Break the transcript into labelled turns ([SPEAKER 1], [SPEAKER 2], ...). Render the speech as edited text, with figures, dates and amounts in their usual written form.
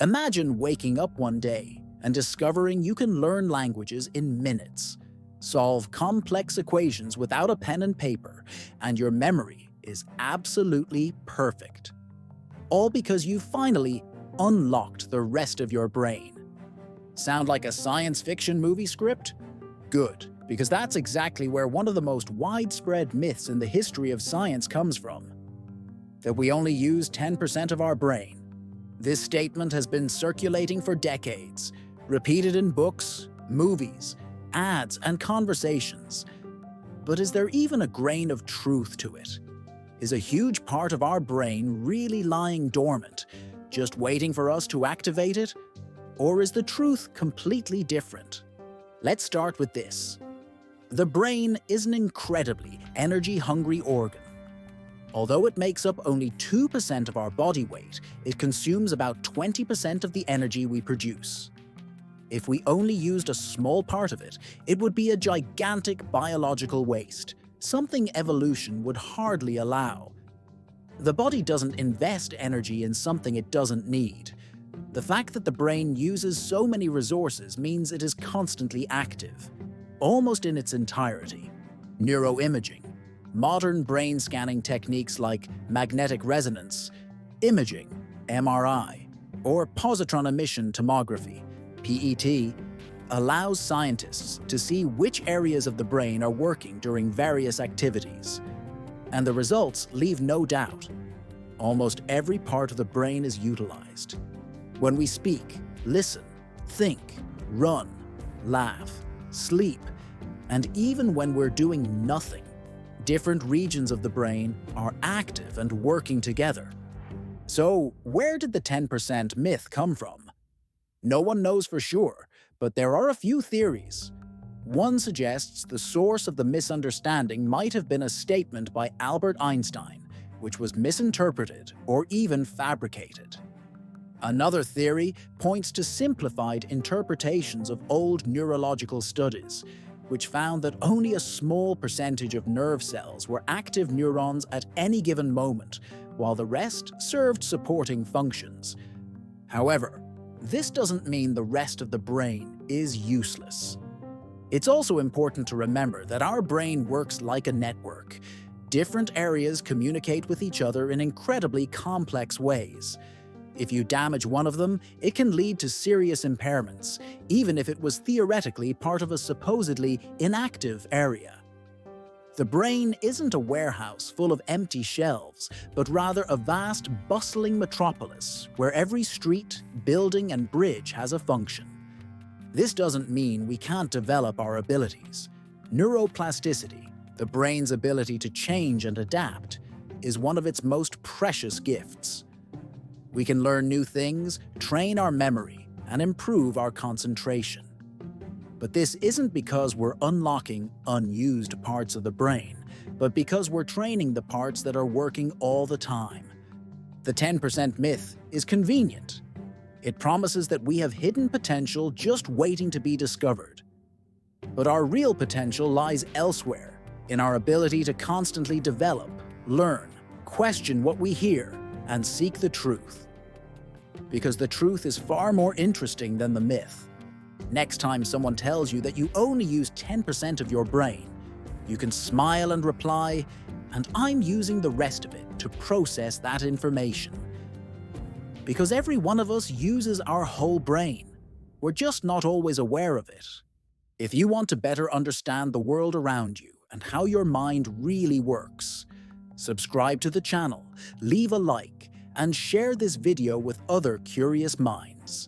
[SPEAKER 1] Imagine waking up one day and discovering you can learn languages in minutes, solve complex equations without a pen and paper, and your memory is absolutely perfect. All because you finally unlocked the rest of your brain. Sound like a science fiction movie script? Good, because that's exactly where one of the most widespread myths in the history of science comes from. That we only use 10% of our brain. This statement has been circulating for decades, repeated in books, movies, ads, and conversations. But is there even a grain of truth to it? Is a huge part of our brain really lying dormant, just waiting for us to activate it? Or is the truth completely different? Let's start with this. The brain is an incredibly energy-hungry organ. Although it makes up only 2% of our body weight, it consumes about 20% of the energy we produce. If we only used a small part of it, it would be a gigantic biological waste, something evolution would hardly allow. The body doesn't invest energy in something it doesn't need. The fact that the brain uses so many resources means it is constantly active, almost in its entirety. Neuroimaging, modern brain scanning techniques like magnetic resonance, imaging, MRI, or positron emission tomography, PET, allows scientists to see which areas of the brain are working during various activities. And the results leave no doubt. Almost every part of the brain is utilized. When we speak, listen, think, run, laugh, sleep, and even when we're doing nothing, different regions of the brain are active and working together. So, where did the 10% myth come from? No one knows for sure, but there are a few theories. One suggests the source of the misunderstanding might have been a statement by Albert Einstein, which was misinterpreted or even fabricated. Another theory points to simplified interpretations of old neurological studies, which found that only a small percentage of nerve cells were active neurons at any given moment, while the rest served supporting functions. However, this doesn't mean the rest of the brain is useless. It's also important to remember that our brain works like a network. Different areas communicate with each other in incredibly complex ways. If you damage one of them, it can lead to serious impairments, even if it was theoretically part of a supposedly inactive area. The brain isn't a warehouse full of empty shelves, but rather a vast, bustling metropolis where every street, building, and bridge has a function. This doesn't mean we can't develop our abilities. Neuroplasticity, the brain's ability to change and adapt, is one of its most precious gifts. We can learn new things, train our memory, and improve our concentration. But this isn't because we're unlocking unused parts of the brain, but because we're training the parts that are working all the time. The 10% myth is convenient. It promises that we have hidden potential just waiting to be discovered. But our real potential lies elsewhere, in our ability to constantly develop, learn, question what we hear, and seek the truth. Because the truth is far more interesting than the myth. Next time someone tells you that you only use 10% of your brain, you can smile and reply, "And I'm using the rest of it to process that information." Because every one of us uses our whole brain. We're just not always aware of it. If you want to better understand the world around you and how your mind really works, subscribe to the channel, leave a like, and share this video with other curious minds.